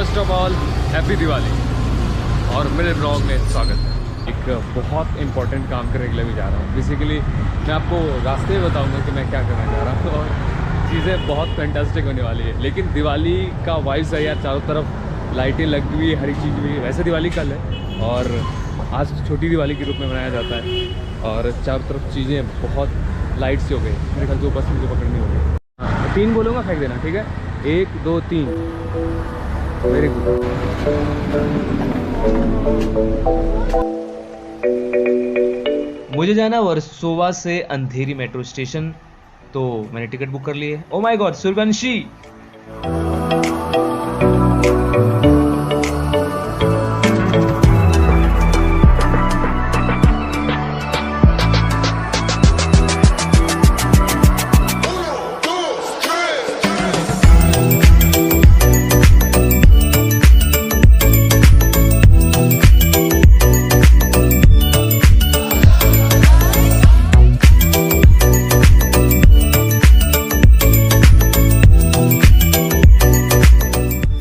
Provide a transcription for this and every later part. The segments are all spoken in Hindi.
First of all happy Diwali और मेरे ब्लॉग में स्वागत है। एक बहुत इंपॉर्टेंट काम करने के लिए भी जा रहा हूँ। बेसिकली मैं आपको रास्ते में बताऊँगा कि मैं क्या करने जा रहा हूँ और चीज़ें बहुत फैंटास्टिक होने वाली है। लेकिन दिवाली का वाइब्स है यार, चारों तरफ लाइटें लगी हुई है, हर एक चीज़ भी। वैसे दिवाली कल है और आज छोटी दिवाली के रूप में मनाया जाता है और चारों तरफ चीज़ें बहुत लाइट से हो गई। मेरे ख्याल से बस मुझे पकड़नी होगी। हाँ, 3 बोलूँगा, फेंक देना, ठीक है? 1 2 3। Very good. मुझे जाना वर्सोवा से अंधेरी मेट्रो स्टेशन, तो मैंने टिकट बुक कर ली है। Oh my God, Suryavanshi!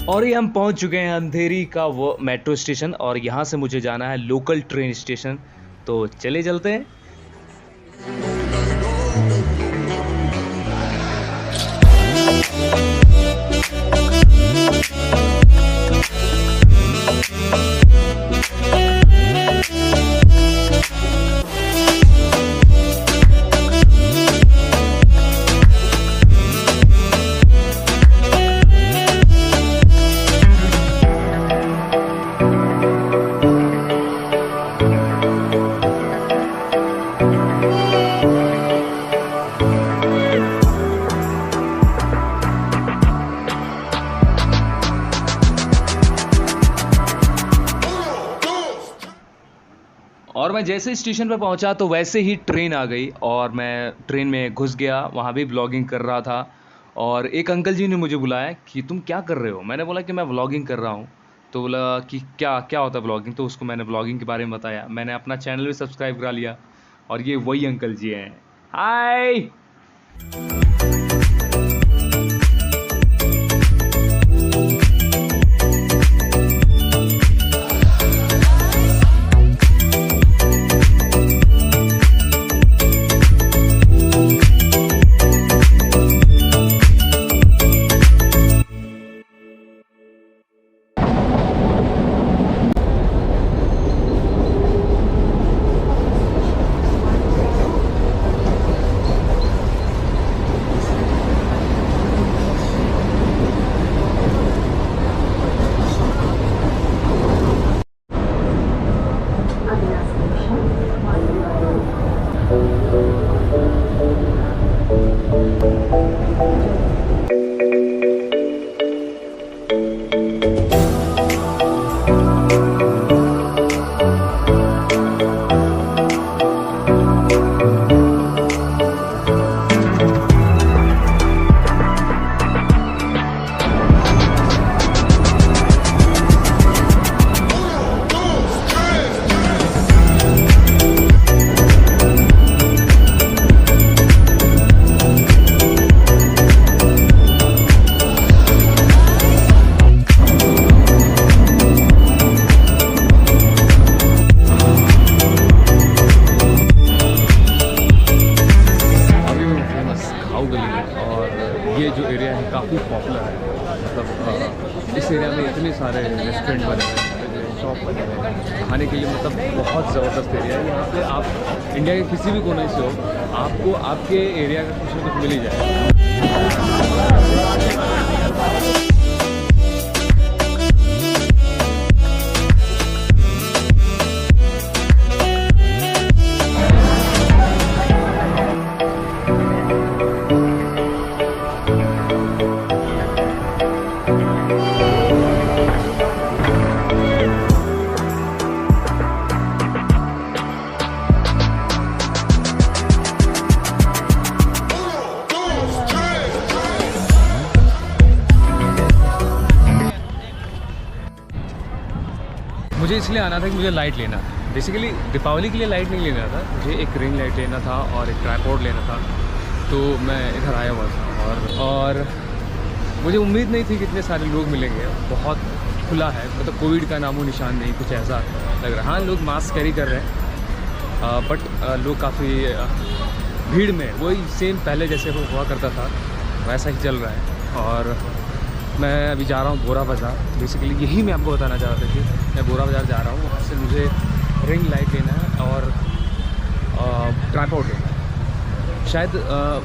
और ये हम पहुंच चुके हैं अंधेरी का वो मेट्रो स्टेशन और यहाँ से मुझे जाना है लोकल ट्रेन स्टेशन, तो चले चलते हैं। और मैं जैसे स्टेशन पर पहुंचा तो वैसे ही ट्रेन आ गई और मैं ट्रेन में घुस गया। वहाँ भी व्लॉगिंग कर रहा था और एक अंकल जी ने मुझे बुलाया कि तुम क्या कर रहे हो। मैंने बोला कि मैं व्लॉगिंग कर रहा हूँ। तो बोला कि क्या क्या होता है व्लॉगिंग। तो उसको मैंने व्लॉगिंग के बारे में बताया। मैंने अपना चैनल भी सब्सक्राइब करा लिया और ये वही अंकल जी हैं। हाय! ये जो एरिया है काफ़ी पॉपुलर है। मतलब इस एरिया में इतने सारे रेस्टोरेंट बने हैं, शॉप बने हैं खाने के लिए। मतलब बहुत ज़बरदस्त एरिया है। यहाँ पे आप इंडिया के किसी भी कोने से हो, आपको आपके एरिया का कुछ ना कुछ मिल ही जाएगा। मुझे इसलिए आना था कि मुझे लाइट लेना था। बेसिकली दीपावली के लिए लाइट नहीं लेना था, मुझे एक रिंग लाइट लेना था और एक ट्राइपॉड लेना था। तो मैं इधर आया हुआ था और मुझे उम्मीद नहीं थी कि इतने सारे लोग मिलेंगे। बहुत खुला है, मतलब कोविड का नामो निशान नहीं, कुछ ऐसा लग रहा है। हाँ, लोग मास्क कैरी कर रहे हैं, बट लोग काफ़ी भीड़ में, वही सेम पहले जैसे हुआ करता था वैसा ही चल रहा है। और मैं अभी जा रहा हूँ बोरा बाज़ार। बेसिकली यही मैं आपको बताना चाह रहा था कि मैं बोरा बाज़ार जा रहा हूँ। वहाँ से मुझे रिंग लाइट लेना है और ट्राइपॉड लेना है। शायद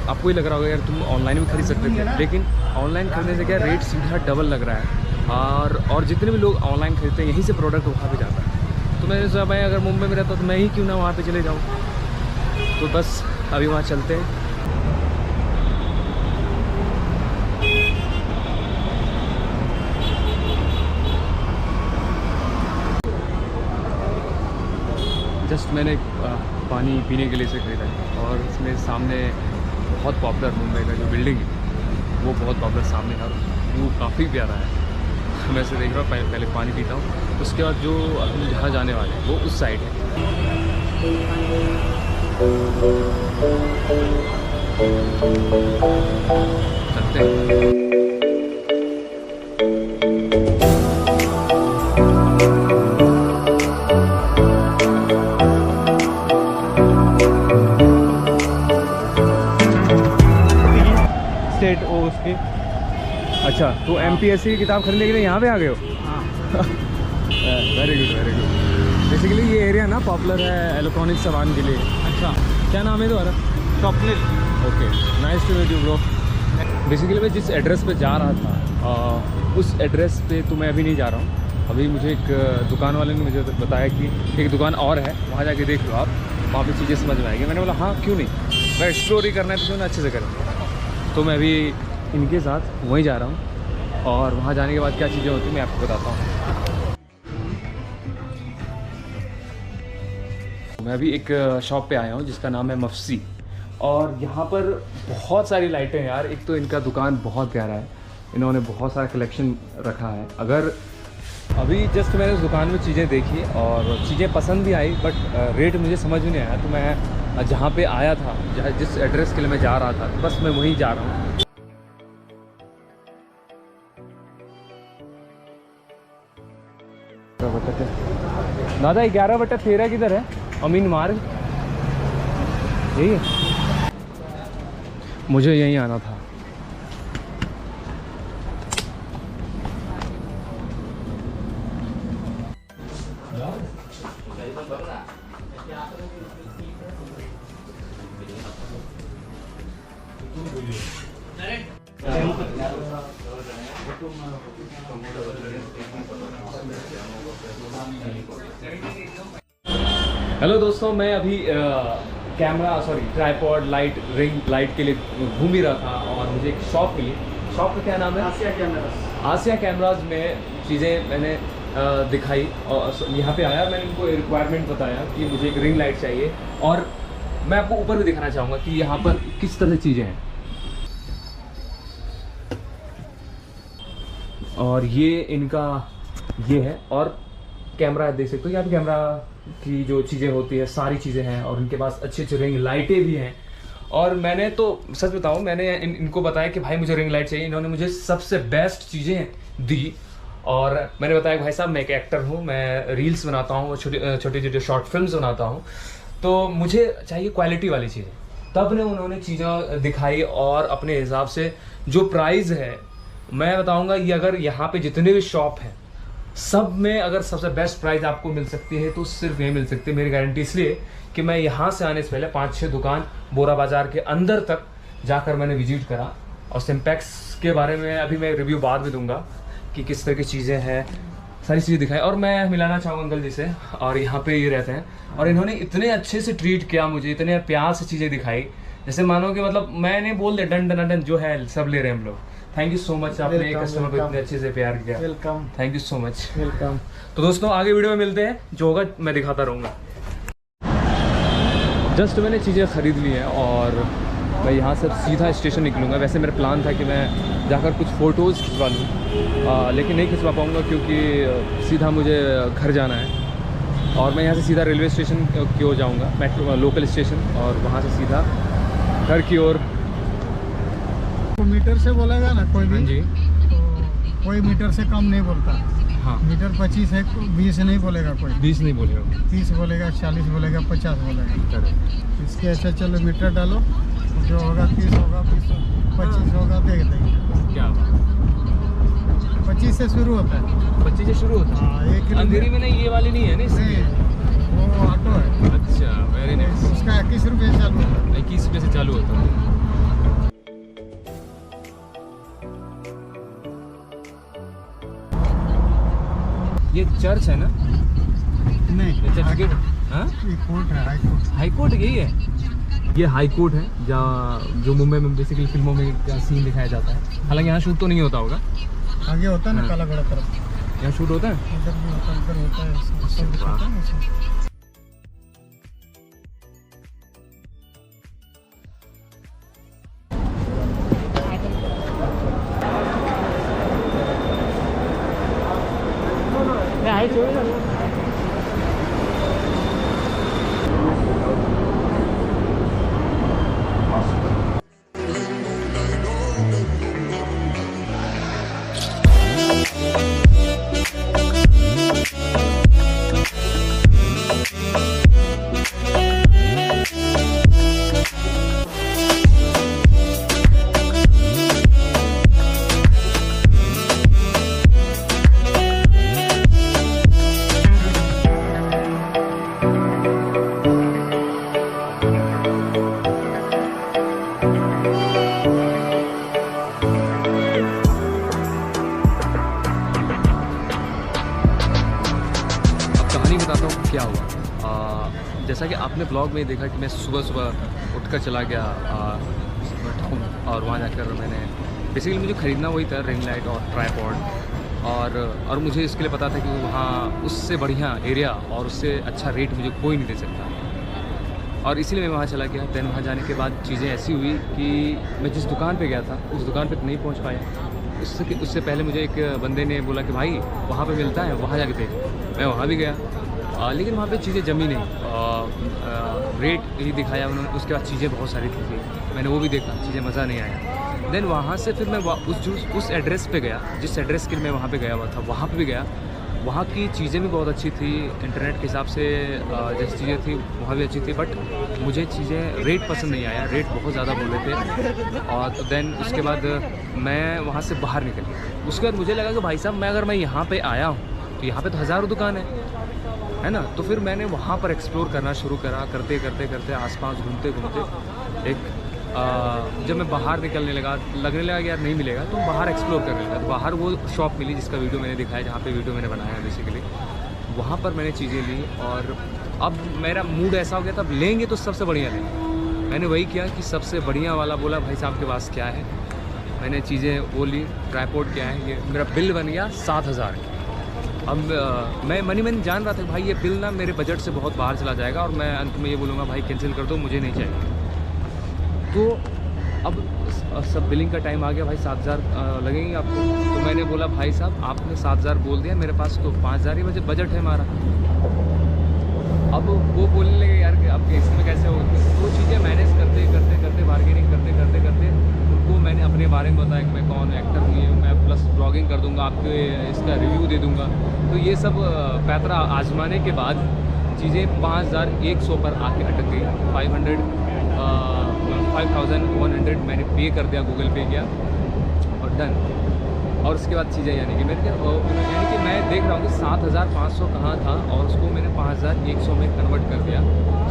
आपको ही लग रहा होगा यार तुम ऑनलाइन भी खरीद सकते थे, लेकिन ऑनलाइन खरीदने से क्या रेट सीधा डबल लग रहा है। और जितने भी लोग ऑनलाइन खरीदते हैं यहीं से प्रोडक्ट वहाँ पे जाता है। तो मैंने सोचा भाई अगर मुंबई में रहता तो मैं ही क्यों ना वहाँ पे चले जाऊँ। तो बस अभी वहाँ चलते हैं। जस्ट मैंने पानी पीने के लिए से खरीदा है और इसमें सामने बहुत पॉपुलर मुंबई का जो बिल्डिंग है वो बहुत पॉपुलर सामने है और वो काफ़ी प्यारा है। मैं इसे देख रहा हूँ, पहले पानी पीता हूँ, उसके बाद जो हम जहाँ जाने वाले हैं वो उस साइड है। चलते हैं। स्टेट ओ उसकी। अच्छा, तो MPSC की किताब खरीदने के लिए यहाँ पे आ गए हो? Very good very good. Basically ये एरिया ना पॉपुलर है इलेक्ट्रॉनिक सामान के लिए। अच्छा, क्या नाम है तुम्हारा? Swapnil. Okay, nice to meet you bro. Basically मैं जिस एड्रेस पे जा रहा था उस एड्रेस पे तो मैं अभी नहीं जा रहा हूँ। अभी मुझे एक दुकान वाले ने मुझे बताया कि एक दुकान और है, वहाँ जाके देख लो आप, वहाँ पे चीज़ें समझ में आएगी। मैंने बोला हाँ क्यों नहीं, मैं एक्सप्लोर ही करना है तो क्यों ना अच्छे से करें। तो मैं अभी इनके साथ वहीं जा रहा हूँ और वहाँ जाने के बाद क्या चीज़ें होती हैं मैं आपको बताता हूँ। मैं अभी एक शॉप पे आया हूँ जिसका नाम है मफसी, और यहाँ पर बहुत सारी लाइटें हैं यार। एक तो इनका दुकान बहुत प्यारा है, इन्होंने बहुत सारा कलेक्शन रखा है। अगर अभी जस्ट मैंने उस दुकान में चीज़ें देखी और चीज़ें पसंद भी आई, बट रेट मुझे समझ में नहीं आया। तो मैं जहाँ पे आया था, जिस एड्रेस के लिए मैं जा रहा था, बस मैं वहीं जा रहा हूँ। दादा 11/13 किधर है? अमीन मार्ग यही है? मुझे यहीं आना था। हेलो दोस्तों, मैं अभी ट्राइपॉड लाइट रिंग लाइट के लिए घूम ही रहा था और मुझे एक शॉप मिली। शॉप का क्या नाम है? आसिया कैमराज। आसिया कैमराज में चीज़ें मैंने दिखाई और यहाँ पे आया, मैंने उनको रिक्वायरमेंट बताया कि मुझे एक रिंग लाइट चाहिए। और मैं आपको ऊपर भी दिखाना चाहूँगा कि यहाँ पर किस तरह की चीज़ें हैं। और ये इनका ये है, और कैमरा देख सकते हो, यहाँ पे कैमरा की जो चीज़ें होती है सारी चीज़ें हैं, और उनके पास अच्छी अच्छी रिंग लाइटें भी हैं। और मैंने तो सच बताऊँ, मैंने इनको बताया कि भाई मुझे रिंग लाइट चाहिए, इन्होंने मुझे सबसे बेस्ट चीज़ें दी। और मैंने बताया कि भाई साहब मैं एक एक्टर हूँ, मैं रील्स बनाता हूँ, छोटे छोटे शॉर्ट फिल्म्स बनाता हूँ, तो मुझे चाहिए क्वालिटी वाली चीज़ें। तब ने उन्होंने चीज़ें दिखाई और अपने हिसाब से जो प्राइस है, मैं बताऊँगा ये अगर यहाँ पे जितने भी शॉप हैं सब में अगर सबसे बेस्ट प्राइस आपको मिल सकती है तो सिर्फ ये मिल सकती है। मेरी गारंटी इसलिए कि मैं यहाँ से आने से पहले 5-6 दुकान बोरा बाज़ार के अंदर तक जाकर मैंने विजिट करा। और सिम्पैक्स के बारे में अभी मैं रिव्यू बाद में दूंगा कि किस तरह की चीज़ें हैं, सारी चीज़ें दिखाई। और मैं मिलाना चाहूँगा अंकल जी से, और यहाँ पे ये रहते हैं और इन्होंने इतने अच्छे से ट्रीट किया मुझे, इतने प्यार से चीज़ें दिखाई, जैसे मानो कि मतलब मैंने बोल दिया डन डन डन जो है सब ले रहे हैं हम लोग। थैंक यू सो मच, आपने कस्टमर को इतने अच्छे से प्यार किया। Welcome. Thank you so much. Welcome. तो दोस्तों आगे वीडियो में मिलते हैं, जो होगा मैं दिखाता रहूँगा। जस्ट मैंने चीज़ें ख़रीद ली हैं और मैं यहाँ से सीधा स्टेशन निकलूँगा। वैसे मेरा प्लान था कि मैं जाकर कुछ फ़ोटोज़ खिंचवा लूँ, लेकिन नहीं खिंचवा पाऊँगा क्योंकि सीधा मुझे घर जाना है। और मैं यहाँ से सीधा रेलवे स्टेशन की ओर जाऊँगा, मेट्रो लोकल स्टेशन, और वहाँ से सीधा घर की ओर। मीटर से बोलेगा ना कोई हाँ भी, जी। तो कोई मीटर से कम नहीं बोलता। हाँ, मीटर 25 है, 20 नहीं बोलेगा कोई, 20 नहीं बोलेगा। 30 बोलेगा, 40 बोलेगा, 50 बोलेगा। करेक्ट। इसके अच्छा चलो मीटर डालो, जो होगा 30 होगा, 20 25 होगा, देख देंगे। क्या बात, 25 से शुरू होता है। 25 से शुरू होता हाँ, 1 है। अंधेरी में नहीं, ये वाली नहीं है ना इसकी? नहीं, वो ऑटो है। अच्छा, वेरी नाइस। उसका 21 रुपये चालू होता है। 21 रुपये से चालू होता है। ये चर्च है ना? नहीं, ये चर्च गेट? हाँ, ये कोर्ट है, हाई कोर्ट। हाई कोर्ट यही है। ये हाई कोर्ट है जहाँ जो मुंबई में बेसिकली फिल्मों में का सीन दिखाया जाता है। हालांकि यहाँ शूट तो नहीं होता होगा। आगे होता है ना हाँ। काला घोड़ा तरफ, यहाँ शूट होता है। उधर भी होता है, उधर होता है, सब दिखाता है ऐसे। बताता हूँ क्या हुआ। जैसा कि आपने ब्लॉग में देखा कि मैं सुबह सुबह उठकर चला गया टाउन, और वहाँ जाकर मैंने बेसिकली मुझे ख़रीदना वही था, रिंग लाइट और ट्राइपॉड, और मुझे इसके लिए पता था कि वहाँ उससे बढ़िया एरिया और उससे अच्छा रेट मुझे कोई नहीं दे सकता, और इसीलिए मैं वहाँ चला गया। दैन वहाँ जाने के बाद चीज़ें ऐसी हुई कि मैं जिस दुकान पे गया था उस दुकान पे नहीं पहुँच पाया। उससे पहले मुझे एक बंदे ने बोला कि भाई वहाँ पे मिलता है, वहाँ जाके देख। मैं वहाँ भी गया, लेकिन वहाँ पे चीज़ें जमी नहीं। रेट ही दिखाया उन्होंने, उसके बाद चीज़ें बहुत सारी थी, मैंने वो भी देखा, चीज़ें मज़ा नहीं आया। देन वहाँ से फिर मैं उस एड्रेस पे गया जिस एड्रेस के लिए मैं वहाँ पे गया हुआ था, वहाँ पे भी गया। वहाँ की चीज़ें भी बहुत अच्छी थी, इंटरनेट के हिसाब से जैसी चीज़ें थी वहाँ भी अच्छी थी, बट मुझे चीज़ें रेट पसंद नहीं आया, रेट बहुत ज़्यादा बोले थे। और तो देन उसके बाद मैं वहाँ से बाहर निकल गया। उसके बाद मुझे लगा कि भाई साहब अगर मैं यहाँ पे आया हूँ तो यहाँ पे तो हज़ारों दुकान है ना। तो फिर मैंने वहाँ पर एक्सप्लोर करना शुरू करा, करते करते करते आसपास घूमते घूमते एक जब मैं बाहर निकलने लगा, लगने लगा कि यार नहीं मिलेगा, तो बाहर एक्सप्लोर करने लगा। तो बाहर वो शॉप मिली जिसका वीडियो मैंने दिखाया, जहाँ पे वीडियो मैंने बनाया है बेसिकली, वहाँ पर मैंने चीज़ें ली। और अब मेरा मूड ऐसा हो गया था, अब लेंगे तो सबसे बढ़िया लेंगे। मैंने वही किया कि सबसे बढ़िया वाला बोला, भाई साहब के पास क्या है। मैंने चीज़ें वो ली, ट्राइपॉड क्या है, ये मेरा बिल बन गया 7,000। अब मैं मन जान रहा था भाई ये बिल ना मेरे बजट से बहुत बाहर चला जाएगा, और मैं अंत में ये बोलूँगा भाई कैंसिल कर दो, मुझे नहीं चाहिए। तो अब सब बिलिंग का टाइम आ गया, भाई 7,000 लगेंगे आपको। तो मैंने बोला भाई साहब आपने 7,000 बोल दिया, मेरे पास तो 5,000 ही बजट है हमारा। अब वो बोलने लगे यार कि अब इसमें कैसे हो। वो चीज़ें मैनेज करते करते करते बार्गेनिंग करते करते करते उनको मैंने अपने बारे में बताया कि मैं कौन एक्टर हूँ, मैं प्लस ब्लॉगिंग कर दूँगा, आपको इसका रिव्यू दे दूँगा। तो ये सब पैतरा आजमाने के बाद चीज़ें 5,100 पर आके अटक गई। 5,100 मैंने पे कर दिया, गूगल पे किया और डन। और उसके बाद चीज़ें यानी कि मैं देख रहा हूँ कि 7,500 कहाँ था और उसको मैंने 5,100 में कन्वर्ट कर दिया।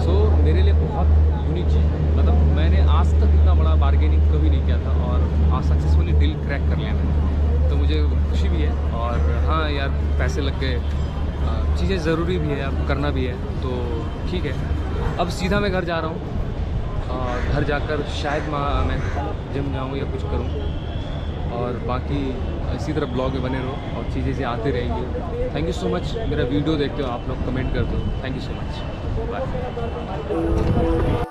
सो मेरे लिए बहुत यूनिक चीज़, मतलब मैंने आज तक इतना बड़ा बार्गेनिंग कभी नहीं किया था, और आज सक्सेसफुली डील क्रैक कर लिया मैंने। तो मुझे खुशी भी है, और हाँ यार पैसे लग गए, चीज़ें ज़रूरी भी है, अब करना भी है, तो ठीक है। अब सीधा मैं घर जा रहा हूँ, घर जाकर शायद मैं जिम जाऊँ या कुछ करूँ, और बाकी इसी तरह ब्लॉग में बने रहो और चीज़ें से आते रहेंगी। थैंक यू सो मच, मेरा वीडियो देखते हो आप लोग, कमेंट करते हो, thank you so much, bye.